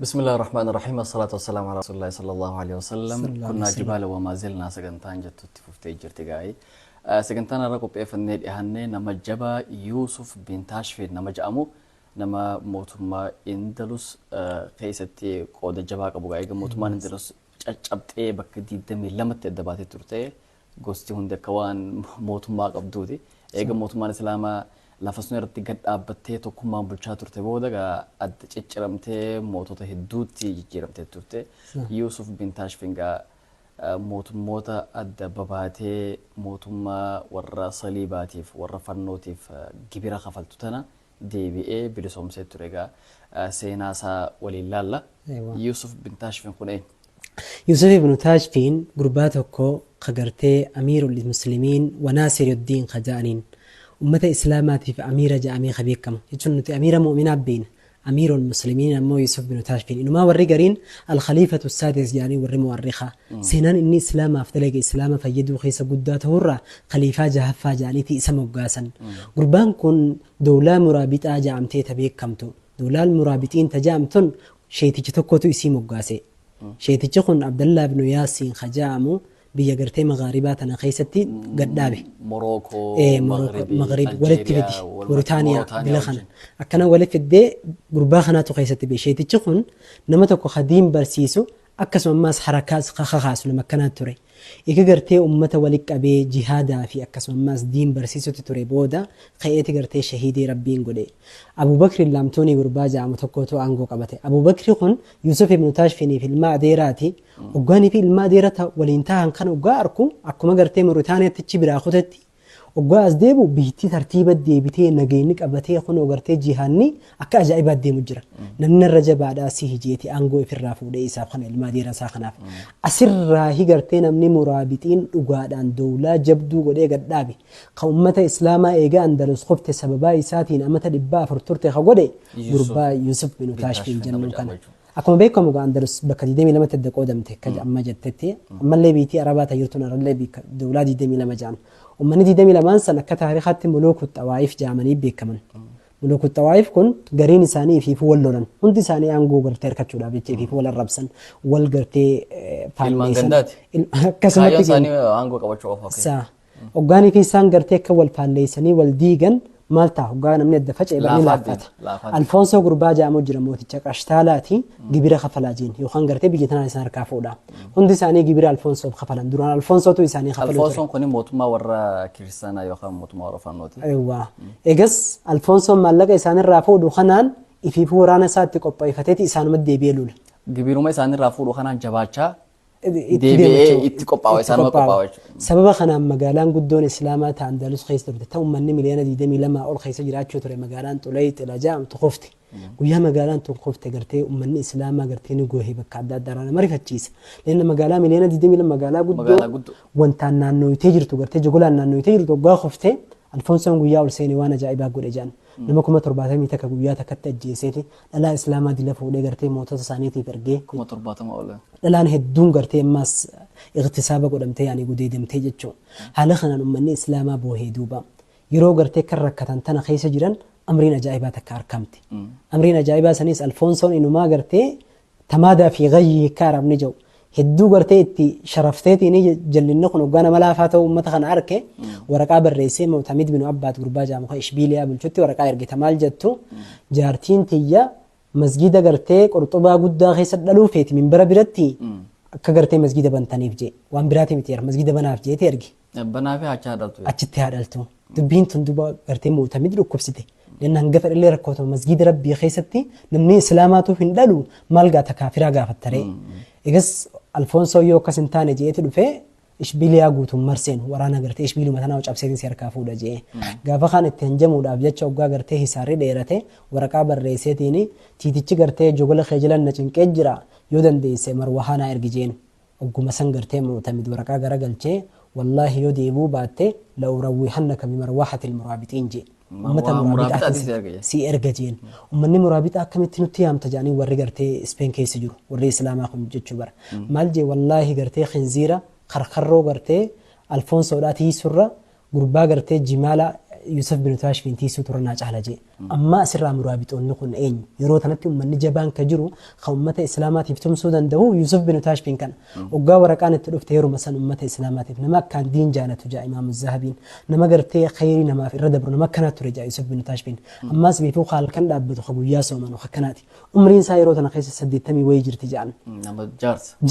بسم الله الرحمن الرحيم الصلاة والسلام على رسول الله صلى الله عليه وسلم كنا جبال وما زلنا سجنتان جت تفتي جرتجاي سجنتان ركوب إفنيد إهني نما جبا يوسف بن تاشفين نما جامو نما موتما إندلس قيستي قود جبا كبوعي موتما إندلس أبت بكدي دمي لما تدباتي ترتي قستي هند كوان موتما قبضودي موتما الإسلام lafasnu irratti gad dhaabbattee tokkummaan bulchaa turte booda adda cicciramtee mootota hedduutti jijjiiramtee turte Yusuf bin Tashfingaa mootummoota adda babaatee mootummaa warra saliibaatiif warra fannootiif gibira kafaltu tana deebi'ee bilisoomsee ture egaa seenaa isaa waliin laalla Yusuf bin Tashfin kun eenyu? يوسف بن تاشفين قرباتكو خجرتي أمير المسلمين وناصر الدين خجانين أمة إسلاماتي في أميرة جامعة خبيكم يجون أميرة مؤمنة بين أمير المسلمين أمو يوسف بن تاشفين إنه ما ورقرين الخليفة السادس يعني ورمؤرخة سنان إني إسلام أفتلق إسلام فيدو خيس قدات هرة خليفة جهفة جاني تي اسم قاسا قربان كن دولة مرابطة جامتي تبيكمتو دولة المرابطين تجامتن شيتي تكوتو اسم قاسي شيتي تكون عبد الله بن ياسين خجامو بيا قرتي مغاربات أنا خيستي قدابي موروكو مغرب ولت بدي موريتانيا بلخن أكنا ولت بدي قربا خناتو خيستي بشيء تجخن نمتكو خديم برسيسو أكسو ماس حركات خخاس لما كانت تري إيك قرتي أمته ولك أبي جهادا في أكسو ماس دين برسيسو تتري بودا خيتي قرتي شهيدي ربين قولي أبو بكر اللامتوني قربا جامو تكوتو أنغو قبته أبو بكر خن يوسف بن تاشفيني في الماء ديراتي وقاني في الماء ديرتا ولينتهى كان وقاركو أكو ما قرتي موريتانيا تتشبرا خدتي وقاز ديبو بيتي ترتيب الديبتي نجينك أبتي خنو قرتي جهاني أكا أجايبات دي مجرى نن الرجا بعد أسيه جيتي أنغو في الرافو دي إساب خن الماديرة ساخناف أسر راهي قرتين من مرابطين وقاد عن دولة جبدو قدي قدابي قومة إسلاما إيغا أندلس خفت سببا إساتين أمتا دبا فرطورتي خقودي قربا يوسف بن تاشفين جنو كان أكما بيكم وقا أندلس بكدي ديمي لما تدقو دمتك كجا أما جدتتي أما اللي بيتي أراباتا يرتون اللي بيك دولادي ديمي لما جان ومن دي دمي لمان سنة كتاريخات ملوك الطوائف جامني بيكمن ملوك الطوائف كن قرين ساني في فولولن هند ساني أنغو قرتير كتشولا بيتي في فول الربسن والقرتي فالمانجندات كسمتي ساني أنغو كواتشوفا سا وقاني في سان قرتي كول فالليسني والديغن مالتا وقانا من الدفج إبني لافات الفونسو قربا جامو جرموتي تشك أشتالاتي جبيرة خفلاجين يوخان قرتي بيجتنا لسان ركافودا هندي ساني جبيرة الفونسو بخفلان دوران الفونسو تو يساني خفلو الفونسو كوني موتما ورا كريستانا يوخان موتما ورا فانوتي أيوة إجس الفونسو مالك يسان الرافود وخنان في فورانا سات قبا يفتتي يسان مدي بيلول جبيرو ما يسان الرافود وخنان جباچا deebi'ee itti qophaa'e isaanuma qophaa'e sababa kanaan magaalaan guddoon islaamaa ta'an Andalus keessa turte ta'u manni miliyoona 22 ol keessa jiraachuu ture magaalaan Xulayt ilajaamtu qofti guyyaa magaalaan tun qofte gartee ummanni islaamaa gartee ni goohee bakka adda addaa nama rifachiisa leenna magaalaa miliyoona 22 magaalaa guddoo wantaan naannooyitee jirtu gartee jogolaan naannooyitee jirtu waggaa qoftee alfoonsoon guyyaa ol seenee waan ajaa'ibaa godhe jaan nama 70 takka guyyaa takkatti ajjeeseeti dhalaa islaamaa dila fuudhee gartee mootota isaaniitiif ergee 70 ol dhalaan hedduun gartee ammas iqtisaaba godhamtee yaani gudeedamtee jechuun haala kanaan ummanni islaamaa boohee duuba yeroo gartee kan rakkatan tana keessa jiran amriin ajaa'ibaa takka argamte amriin ajaa'ibaa sanis alfoonsoon inumaa gartee tamaadaa fi ghayyii kaarabni jiru hedduu gartee itti sharafteetiin jallinna kun hoggaana malaafaa ta'u ummata kana arke waraqaa barreessee Mu'tamid bin Abbaad gurbaa jaamuka Ishbiiliyaa bulchutti waraqaa ergite maal jettu jaartiin tiyya masgida gartee qorxubaa guddaa keessa dhaluu feeti minbara biratti akka gartee masgida bantaniif jee waan biraati miti masgida banaaf jeeti ergi banaafi achitti haadhaltu dubbiin tun duba gartee Mu'tamid dhukkubsite لأن هنقف اللي ركوته مسجد ربي خيستي نمني إسلاماتو في الدلو مالقا تكافرا قافت تري إجس الفونسو يوكا سنتاني جيتي دفع إشبيليا قوتو مرسين ورانا قرتي إشبيلو مثلا وجاب سيدين سير كافودا جي قافا خان التنجم ودا بجتشو قا قرتي هساري ديرتي ورقا بالرئيسيتيني تيتيتش قرتي جوغل خيجلا نچن كجرا يودن ديسي مروحانا إرقجين وقو مسن قرتي معتمد ورقا قرقلچي والله يوديبو باتي لو رويحنك بمروحة المرابطين جي أمتا مرابطة سي إرقجين ومني مرابطة كمتي نتيام تجاني ورّي قرتي إسبين كيس جرو ورّي إسلاما خم جتشو بر مالجي والله قرتي خنزيرة خرخرو قرتي الفونسو داتي سرّة قربا قرتي جمالا Yusuf bin Taashfiin tiisuu turannaa caala jee amma asirraa muraabixoonni kun eenyu yeroo tanatti ummanni jabaan ka jiru kan ummata islaamaatiif tumsuu danda'u Yusuf bin Taashfiin kana waggaa waraqaan itti dhufte yeruma san ummata islaamaatiif nama akkaan diin jaalatu jaa imaamu zahabiin nama gartee khayrii namaaf irra dabru nama akkanaa ture jaa Yusuf bin Taashfiin ammaas beekuu halkan dhaabbatu ka guyyaa soomanu akkanaati umriin isaa yeroo tana keessa 80 wayii jirti jaan nama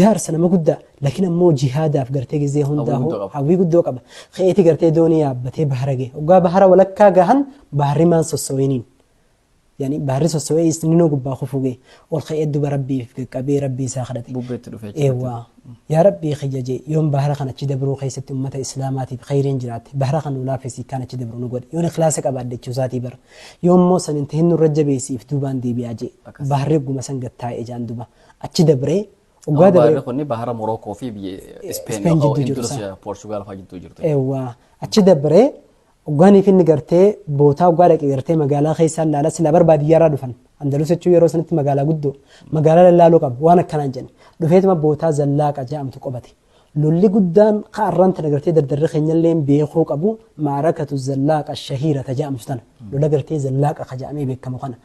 jaarsa nama guddaa lakin ammoo jihaadaaf gartee gizee hundaa'u hawwii guddoo qaba khayeti gartee doonii yaabbatee baharage waggaa bahara walakkaa gahan baharri maan sossooyiniin yani baharri sossooyee isninoo gubbaa kufuge ol khayet duba rabbiif qaqqabee rabbii isaa kadhate bubbeetti dhufee eewwa yaa rabbii khayyaje yoom bahara kana achi dabruu keessatti ummata islaamaatiif khayriin jiraatte bahara kana ulaafesi kan achi dabruu nu godhe yoon ikhlaasa qabaadde isaatii bara yoommoo san inte hinnu rajjabeesiif duubaan deebi'aa je baharri guma san gattaa'e jaan duba achi dabree waggaa dabree kunni bahara Morookoo fi Ispeen yoo Indusiya Poorchugaal fa'aa jidduu jirtu eewwa achi dabree waggaanii finni gartee bootaa waggaa dhaqee gartee magaalaa keessaan laala sila barbaadiyyaarraa dhufan Andalus jechuu yeroo sanitti magaalaa guddoo magaalaa lallaaloo qabu waan akkanaan jenne dhufeetuma bootaa zallaaqa jedhamtu qobate lolli guddaan qaarraan tana gartee dardarri keenyallee beekuu qabu maarakatu zallaaqa shahiira jedhamtu tana lola gartee zallaaqa jedhamee beekamu kana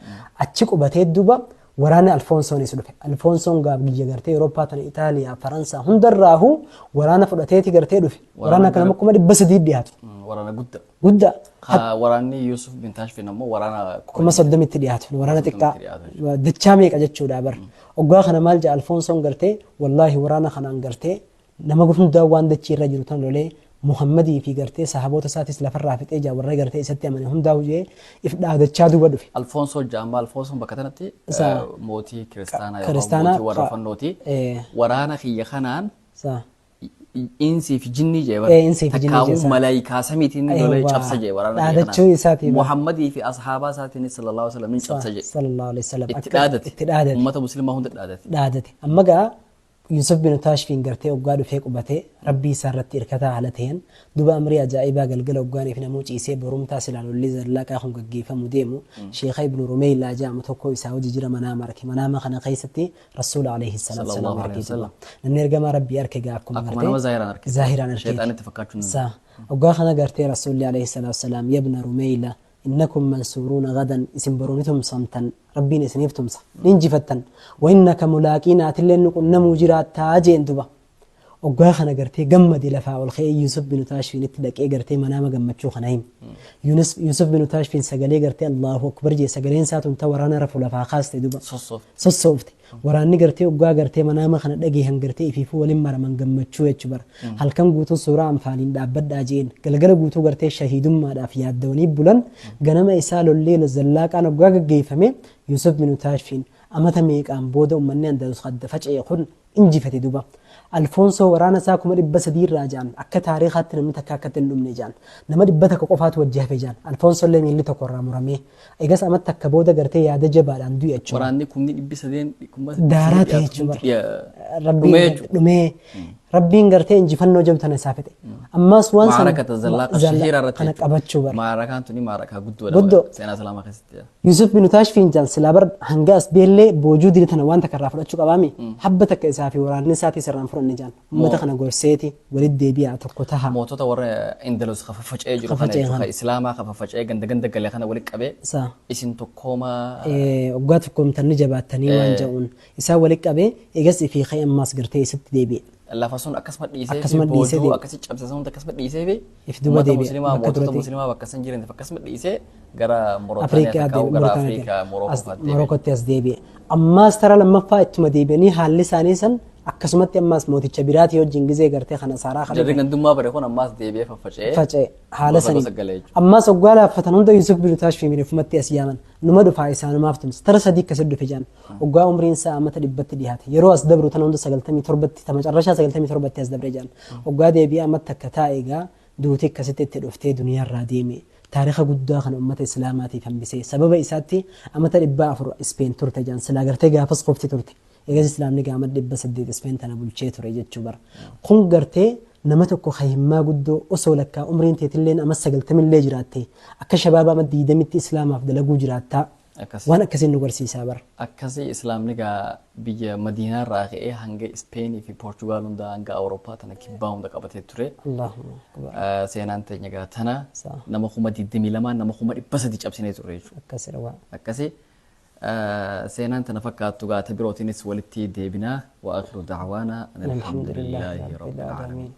achi qubatee duba waraana Alfonsoon isa dhufe Alfonsoon gaaf biyya gartee Awurooppaa tana Itaaliyaa Faransaa hundarraahu waraana fudhateeti gartee dhufe waraana kana akkuma 300 dhiyaatu waraana guddaa waraanni Yusuf bin Taashfiin ammoo waraana 30 dhiyaatu waraana xiqqaa dachaa meeqa jechuudha bar waggaa kana maal jaa Alfonsoon gartee wallaahi waraana kanaan gartee nama hundaa waan dachii irra jiru tan lolee Muhammadii fi gartee sahaboota isaatis lafarraa fixee jaa warra gartee isatti amane hundaa hujee if dhaadachaa duuba dhufe Alfonso jaama Alfonsoon bakka tanatti mootii kiristaanaa yookaan mootii warra fannooti waraana kiyya kanaan insi fi jinni jee takkaa'uu malaayikaa samiitiin lolee cabsa jee waraana dhaadachuu isaatii Muhammadii fi ashaabaa isaatiin sallallahu alaihi wasallam cabsa jee sallallahu alaihi wasallam itti dhaadate ummata muslimaa hunda dhaadate amma gaa Yusuf bin Taashfiin gartee waggaa dhufee qubatee rabbii isaa irratti hirkataa haala ta'een duba amrii ajaa'ibaa galgala waggaaniif namuu ciisee borumtaa silaalollee zallaqaa kun gaggeeffamu deemu Sheekha Ibn Rumeylaa jedhamu tokko isaa hojii jira manaama arke manaama kana keessatti Rasuula alayhi salaam arke namni ergamaa rabbii arke gaa akkuma gartee zaahiraan arke sheexaanitti fakkaachuu saa waggaa kana gartee Rasuulli alayhi salaam yabna Rumeylaa إنكم منصورون غدا اسم برونتهم صمتا ربنا سنيفتم صح ننجفتن وإنك ملاقين أتلين نقول نمو جرات تاجين دبا وقاخنا قرتي قمدي لفا والخي يوسف بن تاشفين اتدك اي قرتي منام قمتشو خنايم يوسف بن تاشفين سقالي قرتي الله أكبر جي سقالين ساتم تورانا رفو لفا خاستي دبا صصوفتي وراني قرتي وقا قرتي منام خنا دقي هن قرتي في فو ولمر من قمتشو يتشبر هل كان قوتو سورة أنفالين دابد داجين قلقل قوتو قرتي شهيد ما دافيات دوني بلن قنما إسالو الليل الزلاك أنا وقا قيفمي يوسف بن تاشفين أما تميك أن بودا ومني أندلس خد فجأة يقول انجفتي دبا Alfonso waraana isaa kuma 300 raajaan akka taariikhaatti namni takka akka hin jaan nama 100 qofaatu wajjafe jaan Alfonso illee miilli tokko irraa muramee eegas amatti akka booda gartee yaada jabaadhaan du'e jechuudha waraanni kumni 300 daaraa ta'e jechuudha rabbiin rabbiin gartee injifannoo jabatan isaa fite ammas waan sana maarakata zallaaqa shahiira irratti kana qabachuu bar maarakaan tuni maarakaa guddoo seenaa salaamaa keessatti Yusuf bin Taashfiin jaan silaabar hanga as beellee boojuu dilatana waan takka irraa fudhachuu qabaami habba takka isaa fi waraanni isaatii sirraan fudhanne jaan ummata kana gorseeti walitti deebi'aa tokko taha mootota warra Indalus khafafacee jiru kana islaamaa khafafacee ganda galee kana walitti qabee isin tokkooma waggaa tokkoomtanni jabaattanii waan ja'uun isaa walitti qabee eegas fi khayammaas gartee isitti deebi'e lafa sun akkasuma dhiisee akkasi cabse sun akkasuma dhiisee fi ifduba deebi'e mootota muslimaa bakka san jiran akkasuma dhiisee gara Afrikaa Morokootti as deebi'e ammaas tara lammaffaa ittuma deebi'anii haalli isaanii san akkasumatti ammaas mooticha biraati wajjin gizee gartee kana saaraa kana jarri gandummaa bare kun ammaas deebi'ee faca'e haala sanii ammaas waggaa laaffatan hunda Yusuf bin Taashfiin minifumatti as yaaman numa dhufaa isaanumaaf tumsa tara sadii akkasii dhufe jaan waggaa umriin isaa amata 100 dhiyaate yeroo as dabru tana hunda 97 tamacarrashaa 97 as dabre jaan waggaa deebi'ee amata akka taa'eegaa duutii akkasitti itti dhuftee duniyaarraa deeme taariikha guddaa kan ummata islaamaatiif hambisee sababa isaatti amata 400 Ispeen turte jaan silaa gartee gaafas qofti turte eegas islaamni gaama 800 Ispeen tana bulchee ture jechuu bara kun gartee nama tokko khayimmaa guddoo osoo lakkaa umriin teetilleen amma 90 illee jiraatte akka shabaaba amma 20tti islaamaaf dalaguu jiraattaa akkas waan akkasiin nu barsiisaa bara. akkasii islaamni gaa biyya madiinaa irraa ka'ee hanga ispeenii fi poorchugaal hunda hanga awurooppaa tana kibbaa hunda qabatee ture. Allahumma akbar. Seenaan teenya gaa tana Sa'a. nama 22 nama 300 cabsinee turre jechuudha. Akkasidha waan. akkasii seenaan tana fakkaattu gaa ta birootiinis walitti deebinaa wa akhiru da'waana Alhamdulillahi alhamdulillahi rabbil rabbil alamin. aalamiin.